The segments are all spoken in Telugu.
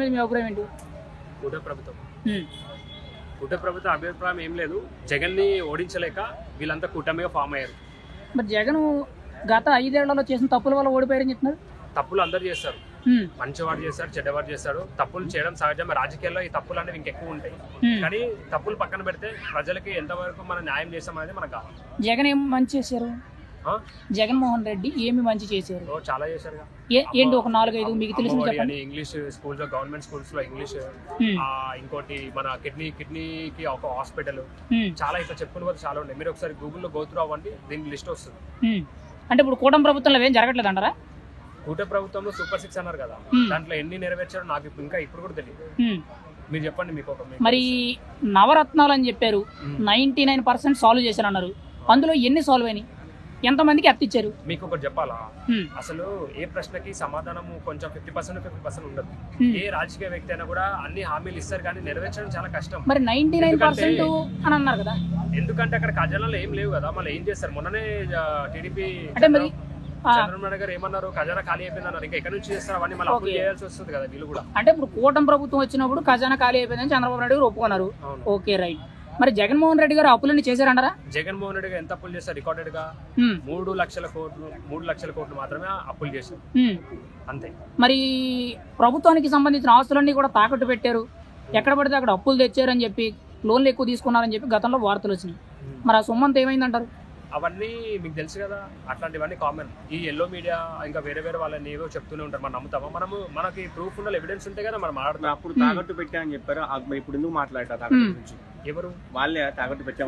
మీ అభిప్రాయం ఏంటి? కూటమి ప్రభుత్వం అభిప్రాయం ఏం లేదు. జగన్ ని ఓడించలేక వీళ్ళంతా కూటమిగా ఫామ్ అయ్యారు. మరి జగన్ గత 5 ఏళ్లలో చేసిన తప్పుల వల్ల ఓడిపోయారని చెప్తున్నారు. తప్పులు అందరు చేస్తారు, మంచివాడు చేస్తాడు, చెడ్డవాడు చేస్తాడు. తప్పులు చేయడం సహజం. రాజకీయాల్లో ఈ తప్పులు అనేవి ఇంకెక్కువ ఉంటాయి. కానీ తప్పులు పక్కన పెడితే ప్రజలకి ఎంతవరకు మనం న్యాయం చేస్తాం అనేది మనకు కావాలి. జగన్ ఏం మంచి చేశారు? జగన్మోహన్ రెడ్డి ఏమి మంచి చేశారు? చాలా చేశారు. ఏంటి ఒక 4-5 మీకు తెలిసిన చెప్పండి. ఇంగ్లీష్ స్కూల్స్ లో, గవర్నమెంట్ స్కూల్స్ లో ఇంగ్లీష్, ఇంకోటి మన కిడ్నీకి ఒక హాస్పిటల్, చాలా ఇట్లా చెప్పుకుని పోతే చాలా ఉన్నాయి. మీరు ఒకసారి గూగుల్లో గోత్రూ అవ్వండి, దీని లిస్ట్ వస్తుంది. అంటే ఇప్పుడు కూటమి ప్రభుత్వంలో ఏం జరగట్లేదు అంటారా? కూటమి ప్రభుత్వంలో సూపర్ 6 అన్నారు కదా, దాంట్లో ఎన్ని నెరవేర్చారో నాకు ఇంకా ఇప్పుడు కూడా తెలియదు. మీరు చెప్పండి. మీకు మరి నవరత్నాలు అని చెప్పారు, 99% సాల్వ్ చేశారు అన్నారు. అందులో ఎన్ని సాల్వ్ అయినాయి? ఎంతమందికి అప్పిచ్చారు? మీకు ఒకటి చెప్పాలా, అసలు ఏ ప్రశ్నకి సమాధానం కొంచెం 50% ఉండదు. ఏ రాజకీయ వ్యక్తి అయినా కూడా అన్ని హామీలు ఇస్తారు కానీ నెరవేర్చడం చాలా కష్టం. మరి 99% అని అన్నారు కదా. ఎందుకంటే అక్కడ ఖజానాలో ఏం లేవు కదా, మళ్ళీ ఏం చేస్తారు? మొన్ననే టీడీపీ అంటే మరి చంద్రబాబు నాయుడు గారు ఏమన్నారు, ఖజానా ఖాళీ అయిపోయింది అన్నారు. ఇంకా ఎక్కడి నుంచి చేస్తారు అవన్నీ? మళ్ళీ అప్పులు చేయాల్సి వస్తుంది కదా వీళ్ళు కూడా. అంటే ఇప్పుడు కూటమి ప్రభుత్వం వచ్చినప్పుడు ఖజానా ఖాళీ అయిపోయిందని చంద్రబాబు నాయుడు గారు ఒప్పుకున్నారు. Okay right. మరి జగన్మోహన్ రెడ్డి గారు అప్పులన్నీ చేశారంటారా? జగన్మోహన్ రెడ్డి గారు ఎంత అప్పులు చేస్తారు? రికార్డెడ్ గా 3 లక్షల కోట్లు మాత్రమే అప్పులు చేశారు, అంతే. మరి ప్రభుత్వానికి సంబంధించిన ఆస్తులన్నీ కూడా తాకట్టు పెట్టారు, ఎక్కడ పడితే అక్కడ అప్పులు తెచ్చారని చెప్పి, లోన్లు ఎక్కువ తీసుకున్నారని చెప్పి గతంలో వార్తలు వచ్చినాయి. మరి ఆ సొమ్మంతా ఏమైందంటారు? అవన్నీ మీకు తెలుసు కదా, అట్లాంటివన్నీ కామన్. ఈ ఎల్లో మీడియా ఇంకా వేరే వాళ్ళని ఏవో చెప్తూనే ఉంటారు. మనం నమ్ముతామా? మనకి ప్రూఫ్ ఉన్న ఎవిడెన్స్ ఉంటే కదా మనం మాట్లాడుతాం. అప్పుడు తాకట్టు పెట్టారని చెప్పారు, ఇప్పుడు ఎందుకు మాట్లాడతారు తాకట్టు గురించి? ఎవరు వాళ్ళే తాకట్టు పెట్టారు,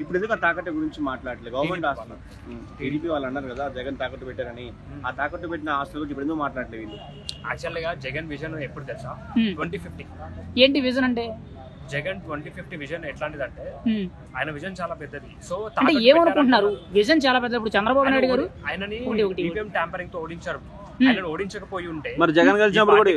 ఇప్పుడు ఎందుకు ఆ తాకట్టు గురించి మాట్లాడలేదు? గవర్నమెంట్ ఆస్తులు టీడీపీ వాళ్ళు అన్నారు కదా జగన్ తాకట్టు పెట్టారని. ఆ తాకట్టు పెట్టిన ఆస్తుల గురించి ఇప్పుడు ఎందుకు మాట్లాడలేదు వీళ్ళు? యాక్చువల్ గా జగన్ విజన్ ఎప్పుడు తెలుసా? 2050. ఏంటి విజన్ అంటే? జగన్ 2050 విజన్ ఎట్లాంటిదంటే, ఆయన విజన్ చాలా పెద్దది. సో అంటే ఏమనుకుంటున్నారు? విజన్ చాలా పెద్దది. ఇప్పుడు చంద్రబాబు నాయుడు గారు ఆయనని ఈవీఎం ట్యాంపరింగ్ తో ఓడించారు. ఆయన ఓడించకపోయి ఉంటే, మరి జగన్ కలిసినప్పుడు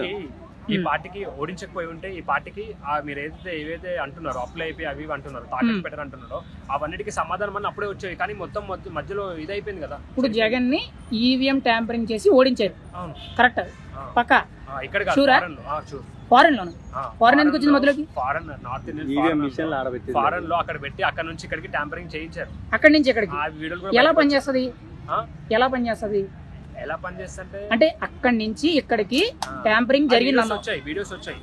ఈ పార్టీకి ఓడించకపోయి ఉంటే, ఈ పార్టీకి మీరు ఏవైతే అంటున్నారో అప్లై అయిపోయి అవి అంటున్నారు, తాకట్టు పెట్టారు అంటున్నారో, అవన్నిటికీ సమాధానం అని అప్పుడే వచ్చాయి. కానీ మొత్తం మధ్యలో ఇదైపోయింది కదా. ఇప్పుడు జగన్ ని ఈవీఎం ట్యాంపరింగ్ చేసి ఓడించారు. కరెక్ట్ పక్కా? ఇక్కడ ఫారెన్ లోను. ఫారెన్ ఎందుకు వచ్చింది మధ్యలోకి? ఫారెన్ నార్త్ ఇండియన్ ఫారెన్ లో అక్కడ పెట్టి అక్కడ నుంచి ఇక్కడికి ట్యాంపరింగ్ చేయించారు. అక్కడి నుంచి ఎక్కడికి? ఎలా పనిచేస్తుంది? ఎలా పనిచేస్తుంటే అంటే అక్కడి నుంచి ఇక్కడికి ట్యాంపరింగ్ జరిగింది. వీడియోస్ వచ్చాయి.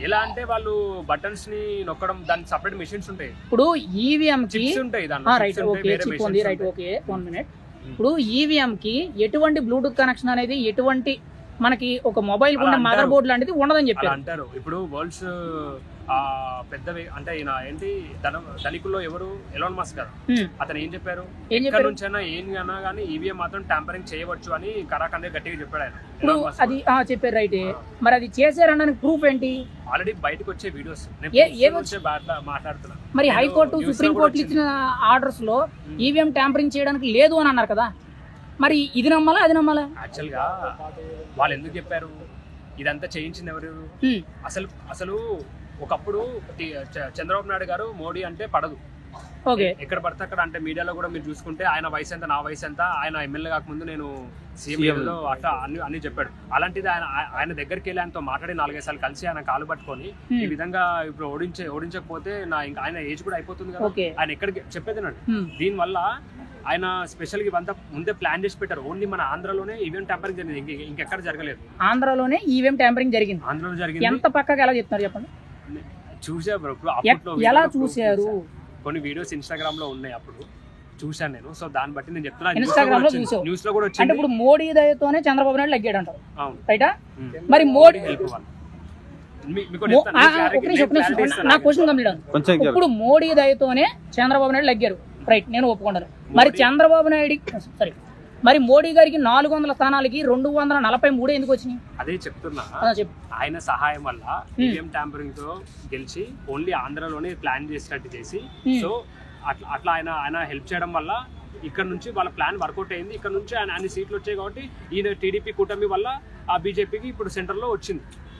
ఎలా అంటే వాళ్ళు బటన్స్ ని నొక్కడం, దానికి సెపరేట్ మెషిన్స్ ఉంటాయి. ఇప్పుడు ఈవీఎం కి ఉంటాయి. ఇప్పుడు ఈవీఎం కి ఎటువంటి బ్లూటూత్ కనెక్షన్ అనేది, ఎటువంటి మనకి ఒక మొబైల్ ఉండే మదర్ బోర్డు లాంటిది ఉండదని చెప్పారు అంటారు. ఇప్పుడు వరల్డ్స్ పెద్ద అంటే ఈయన ఏంటి ధనికుల్లో ఎవరు? ఎలాన్ మస్క్ కదా. అతను ఏం చెప్పారు? ఎక్కడి నుంచైనా ఏం అన్నా కానీ ఈవీఎం మాత్రం ట్యాంపరింగ్ చేయవచ్చు అని కరాఖండే గట్టిగా చెప్పాడు ఆయన. ఇప్పుడు అది చెప్పారు రైట్. మరి అది చేశారనడానికి ప్రూఫ్ ఏంటి? ఆల్రెడీ బయటకు వచ్చే వీడియోస్ మాట్లాడుతున్నా. మరి హైకోర్టు, సుప్రీంకోర్టు ఇచ్చిన ఆర్డర్స్ లో ఈవీఎం ట్యాంపరింగ్ చేయడానికి లేదు అని అన్నారు కదా. మరి ఇది నమ్మాలా, అది నమ్మాలా? యాక్చువల్ గా వాళ్ళు ఎందుకు చెప్పారు? ఇదంతా చేయించింది ఎవరు? అసలు ఒకప్పుడు చంద్రబాబు నాయుడు గారు మోడీ అంటే పడదు. ఎక్కడ పడితే అక్కడ, అంటే మీడియాలో కూడా మీరు చూసుకుంటే ఆయన వయసు ఎంత, నా వయసు ఎంత, ఆయన ఎమ్మెల్యే కాకముందు నేను సీఎం లో అట్లా అన్ని చెప్పాడు. అలాంటిది ఆయన దగ్గరికి వెళ్ళి ఆయనతో మాట్లాడి 4-5 సార్లు కలిసి ఆయన కాలు పట్టుకొని ఈ విధంగా ఇప్పుడు ఓడించకపోతే ఆయన ఏజ్ కూడా అయిపోతుంది కదా, ఆయన ఎక్కడికి చెప్పేదినండి. దీనివల్ల ఆయన స్పెషల్ గా ఇవంతా ముందే ప్లాన్ చేసి పెట్టారు. ఓన్లీ మన ఆంధ్రలోనే ఈవీఎం ట్యాంపరింగ్ జరిగింది, ఇంకెక్కడ జరగలేదు. ఆంధ్రలోనే ఈవీఎం ట్యాంపరింగ్ జరిగింది. ఆంధ్రలో జరిగింది. ఎంత పక్కగా ఎలా చెప్తున్నారు చెప్పండి? చూసా బ్రో, ఎలా చూసారు? కొన్ని వీడియోస్ ఇన్స్టాగ్రామ్ లో ఉన్నాయి, అప్పుడు చూసాను నేను. సో దాన్ని బట్టి నేను చెప్తున్నా. ఇన్స్టాగ్రామ్ లో చూసావు? న్యూస్ లో కూడా వచ్చింది. అంటే ఇప్పుడు మోడీ దయతోనే చంద్రబాబు నాయుడు లగ్గాడు అంటారు, రైటా? మరి మోడీ నా క్వశ్చన్ కంప్లీట్. ఇప్పుడు మోడీ దయతోనే చంద్రబాబు నాయుడు లగ్గారు, రైట్, నేను ఒప్పుకున్నాను. మరి చంద్రబాబు నాయుడు మరి మోడీ గారికి 400 స్థానాలకి 243 ఎందుకు వచ్చినాయి? అదే చెప్తున్నా. ఆయన సహాయం వల్ల ఈవీఎం ట్యాంపరింగ్ తో గెలిచి ఓన్లీ ఆంధ్రలోనే ప్లాన్ చేసినట్టు చేసి, సో అట్లా ఆయన హెల్ప్ చేయడం వల్ల ఇక్కడ నుంచి వాళ్ళ ప్లాన్ వర్కౌట్ అయింది. ఇక్కడ నుంచి ఆయన అన్ని సీట్లు వచ్చాయి కాబట్టి ఈయన టీడీపీ కూటమి వల్ల ఆ బీజేపీకి ఇప్పుడు సెంటర్ లో వచ్చింది.